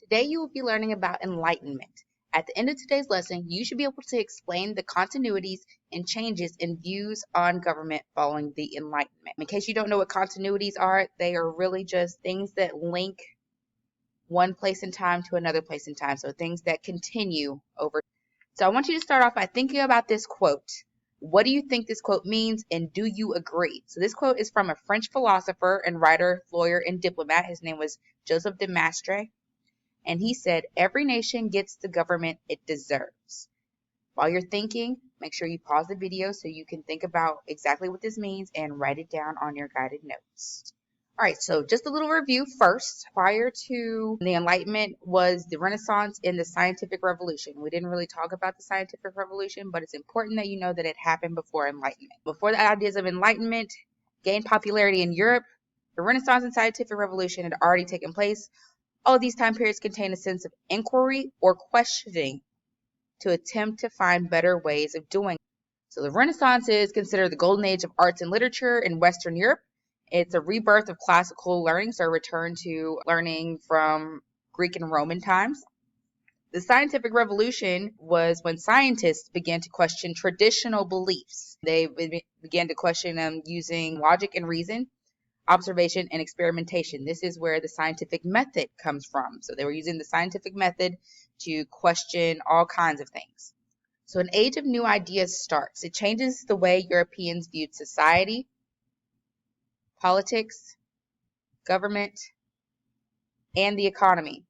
Today you will be learning about enlightenment. At the end of today's lesson, you should be able to explain the continuities and changes in views on government following the Enlightenment. In case you don't know what continuities are, they are really just things that link one place in time to another place in time. So things that continue over. So I want you to start off by thinking about this quote. What do you think this quote means, and do you agree? So this quote is from a French philosopher and writer, lawyer, and diplomat. His name was Joseph de Maistre. And he said, every nation gets the government it deserves. While you're thinking, make sure you pause the video so you can think about exactly what this means and write it down on your guided notes. All right, so just a little review first. Prior to the Enlightenment was the Renaissance and the Scientific Revolution. We didn't really talk about the Scientific Revolution, but it's important that you know that it happened before Enlightenment. Before the ideas of Enlightenment gained popularity in Europe, the Renaissance and Scientific Revolution had already taken place. All of these time periods contain a sense of inquiry or questioning to attempt to find better ways of doing it. So the Renaissance is considered the golden age of arts and literature in Western Europe. It's a rebirth of classical learning, so a return to learning from Greek and Roman times. The Scientific Revolution was when scientists began to question traditional beliefs. They began to question them using logic and reason, observation, and experimentation. This is where the scientific method comes from. So they were using the scientific method to question all kinds of things. So an age of new ideas starts. It changes the way Europeans viewed society, politics, government, and the economy.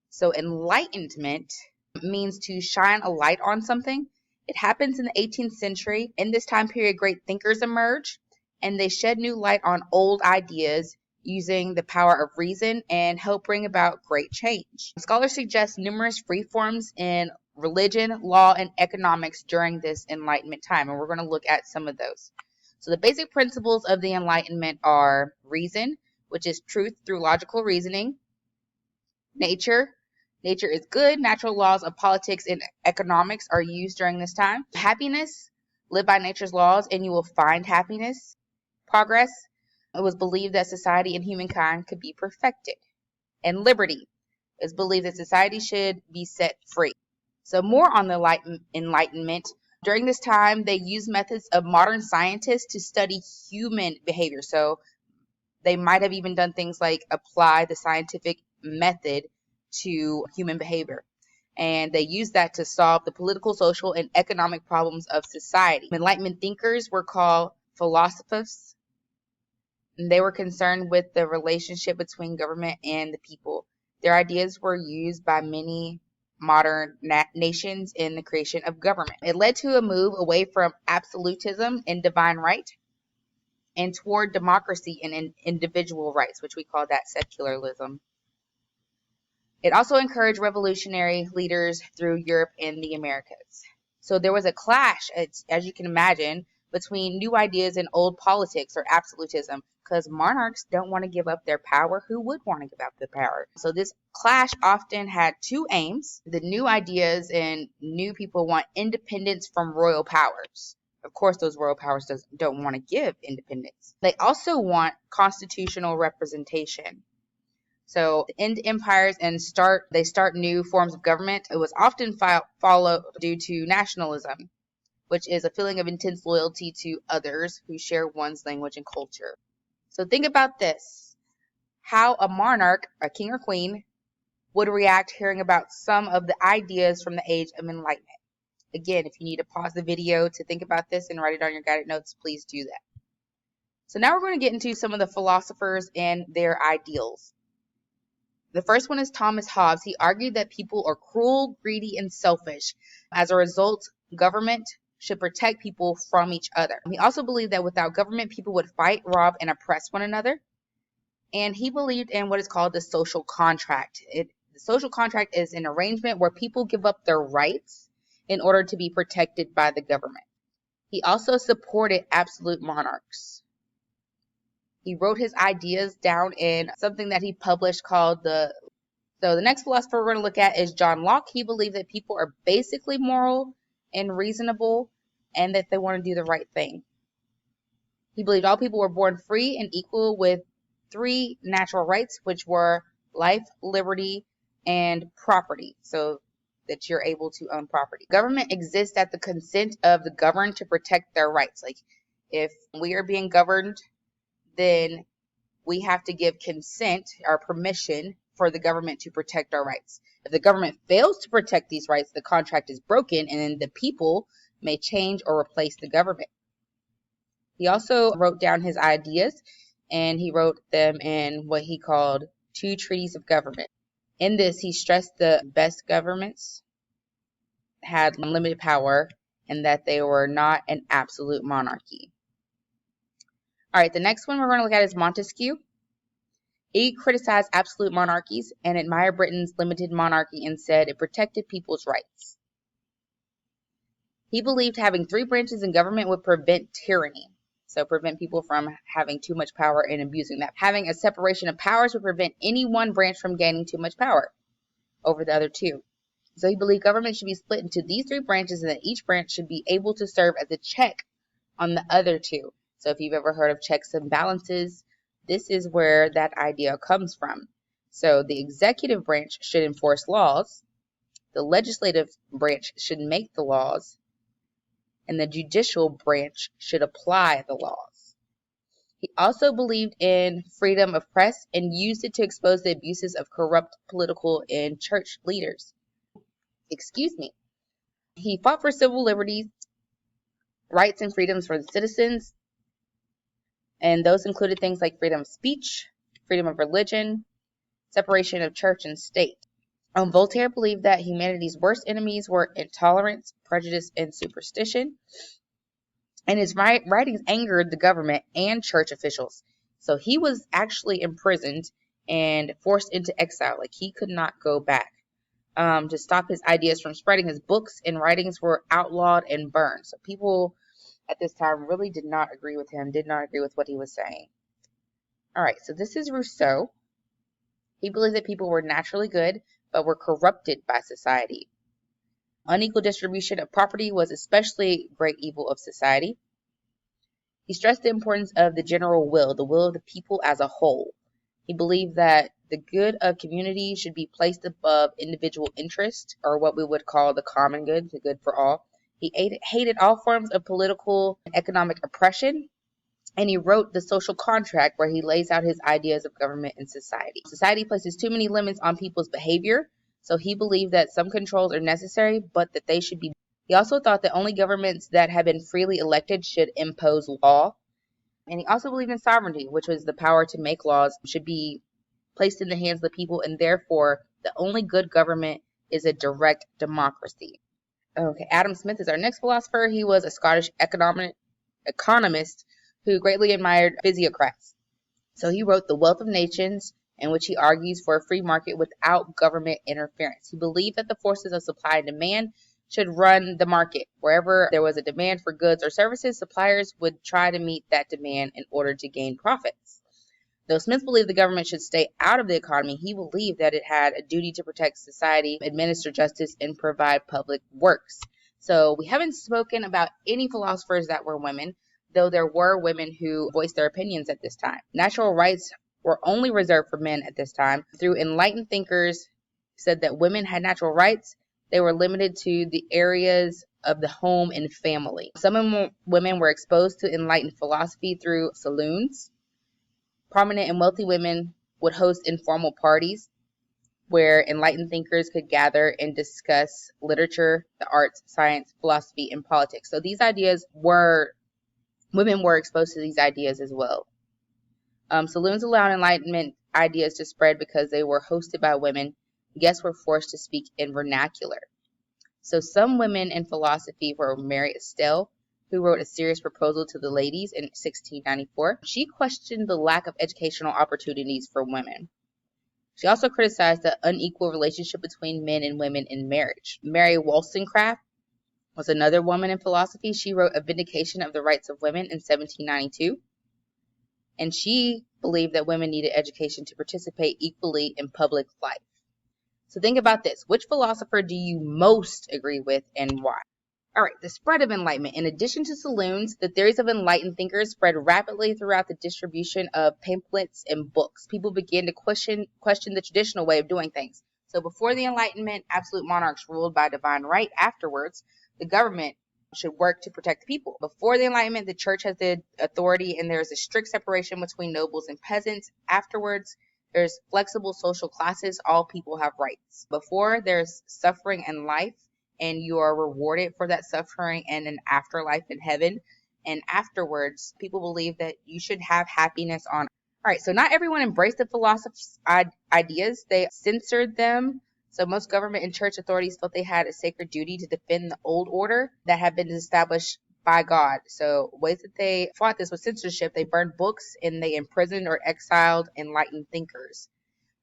So enlightenment means to shine a light on something. It happens in the 18th century. In this time period, great thinkers emerge, and they shed new light on old ideas using the power of reason and help bring about great change. Scholars suggest numerous reforms in religion, law, and economics during this Enlightenment time, and we're going to look at some of those. So the basic principles of the Enlightenment are reason, which is truth through logical reasoning. Nature is good. Natural laws of politics and economics are used during this time. Happiness, live by nature's laws and you will find happiness. Progress, it was believed that society and humankind could be perfected. And liberty, it was believed that society should be set free. So more on the Enlightenment. During this time, they used methods of modern scientists to study human behavior. So they might have even done things like apply the scientific method to human behavior. And they used that to solve the political, social, and economic problems of society. Enlightenment thinkers were called philosophers. And they were concerned with the relationship between government and the people. Their ideas were used by many modern nations in the creation of government. It led to a move away from absolutism and divine right and toward democracy and individual rights, which we call that secularism. It also encouraged revolutionary leaders through Europe and the Americas. So there was a clash, as you can imagine, between new ideas and old politics or absolutism, because monarchs don't want to give up their power. Who would want to give up their power? So this clash often had two aims. The new ideas and new people want independence from royal powers. Of course, those royal powers don't want to give independence. They also want constitutional representation. So end empires and start new forms of government. It was often followed due to nationalism, which is a feeling of intense loyalty to others who share one's language and culture. So think about this, how a monarch, a king or queen, would react hearing about some of the ideas from the age of enlightenment. Again, if you need to pause the video to think about this and write it on your guided notes, please do that. So now we're going to get into some of the philosophers and their ideals. The first one is Thomas Hobbes. He argued that people are cruel, greedy, and selfish. As a result, government should protect people from each other. He also believed that without government, people would fight, rob, and oppress one another. And he believed in what is called the social contract. The social contract is an arrangement where people give up their rights in order to be protected by the government. He also supported absolute monarchs. He wrote his ideas down in something that he published called So the next philosopher we're going to look at is John Locke. He believed that people are basically moral and reasonable and that they want to do the right thing. He believed all people were born free and equal with three natural rights, which were life, liberty, and property, so that you're able to own property. Government exists at the consent of the governed to protect their rights. Like, if we are being governed, then we have to give consent or permission for the government to protect our rights. If the government fails to protect these rights, the contract is broken, and then the people may change or replace the government. He also wrote down his ideas, and he wrote them in what he called 2 treaties of government. In this, he stressed the best governments had limited power and that they were not an absolute monarchy. All right, the next one we're going to look at is Montesquieu. He criticized absolute monarchies and admired Britain's limited monarchy and said it protected people's rights. He believed having 3 branches in government would prevent tyranny, so prevent people from having too much power and abusing that. Having a separation of powers would prevent any one branch from gaining too much power over the other 2. So he believed government should be split into these 3 branches and that each branch should be able to serve as a check on the other 2. So if you've ever heard of checks and balances, this is where that idea comes from. So the executive branch should enforce laws, the legislative branch should make the laws, and the judicial branch should apply the laws. He also believed in freedom of press and used it to expose the abuses of corrupt political and church leaders. He fought for civil liberties, rights and freedoms for the citizens, and those included things like freedom of speech, freedom of religion, separation of church and state. Voltaire believed that humanity's worst enemies were intolerance, prejudice, and superstition, and his writings angered the government and church officials. So he was actually imprisoned and forced into exile. Like, he could not go back. To stop his ideas from spreading, his books and writings were outlawed and burned. So people at this time really did not agree with him, did not agree with what he was saying. All right, so this is Rousseau. He believed that people were naturally good, but were corrupted by society. Unequal distribution of property was especially a great evil of society. He stressed the importance of the general will, the will of the people as a whole. He believed that the good of community should be placed above individual interest, or what we would call the common good, the good for all. He hated all forms of political and economic oppression, and he wrote The Social Contract, where he lays out his ideas of government and society. Society places too many limits on people's behavior, so he believed that some controls are necessary, but that they should be. He also thought that only governments that had been freely elected should impose law. And he also believed in sovereignty, which was the power to make laws should be placed in the hands of the people, and therefore the only good government is a direct democracy. Okay, Adam Smith is our next philosopher. He was a Scottish economist who greatly admired physiocrats. So he wrote The Wealth of Nations, in which he argues for a free market without government interference. He believed that the forces of supply and demand should run the market. Wherever there was a demand for goods or services, suppliers would try to meet that demand in order to gain profits. Though Smith believed the government should stay out of the economy, he believed that it had a duty to protect society, administer justice, and provide public works. So we haven't spoken about any philosophers that were women, though there were women who voiced their opinions at this time. Natural rights were only reserved for men at this time. Through enlightened thinkers said that women had natural rights, they were limited to the areas of the home and family. Some women were exposed to enlightened philosophy through saloons. Prominent and wealthy women would host informal parties where enlightened thinkers could gather and discuss literature, the arts, science, philosophy, and politics. So women were exposed to these ideas as well. Saloons allowed Enlightenment ideas to spread because they were hosted by women. Guests were forced to speak in vernacular. So some women in philosophy were Mary Estelle, who wrote a serious proposal to the ladies in 1694. She questioned the lack of educational opportunities for women. She also criticized the unequal relationship between men and women in marriage. Mary Wollstonecraft was another woman in philosophy. She wrote A Vindication of the Rights of Women in 1792. And she believed that women needed education to participate equally in public life. So think about this. Which philosopher do you most agree with and why? All right, the spread of enlightenment. In addition to saloons, the theories of enlightened thinkers spread rapidly throughout the distribution of pamphlets and books. People began to question the traditional way of doing things. So before the Enlightenment, absolute monarchs ruled by divine right. Afterwards, the government should work to protect the people. Before the Enlightenment, the church has the authority and there is a strict separation between nobles and peasants. Afterwards, there's flexible social classes. All people have rights. Before, there's suffering and life, and you are rewarded for that suffering and an afterlife in heaven. And afterwards, people believe that you should have happiness on. All right, so not everyone embraced the philosopher's ideas. They censored them. So most government and church authorities felt they had a sacred duty to defend the old order that had been established by God. So ways that they fought this with censorship, they burned books and they imprisoned or exiled enlightened thinkers.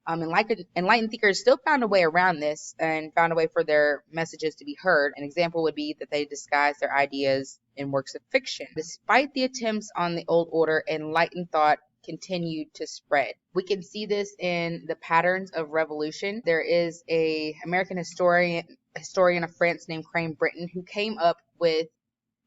Enlightened thinkers still found a way around this and found a way for their messages to be heard. An example would be that they disguised their ideas in works of fiction. Despite the attempts on the old order, enlightened thought continued to spread. We can see this in the patterns of revolution. There is a American historian of France named Crane Britton who came up with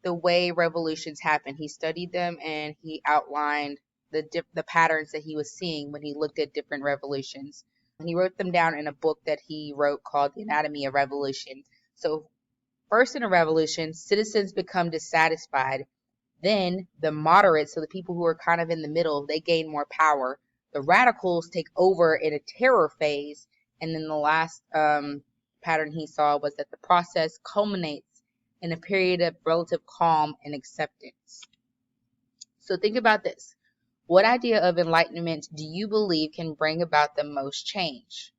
the way revolutions happen. He studied them and he outlined the patterns that he was seeing when he looked at different revolutions. And he wrote them down in a book that he wrote called The Anatomy of Revolution. So first in a revolution, citizens become dissatisfied. Then the moderates, so the people who are kind of in the middle, they gain more power. The radicals take over in a terror phase. And then the last pattern he saw was that the process culminates in a period of relative calm and acceptance. So think about this. What idea of enlightenment do you believe can bring about the most change?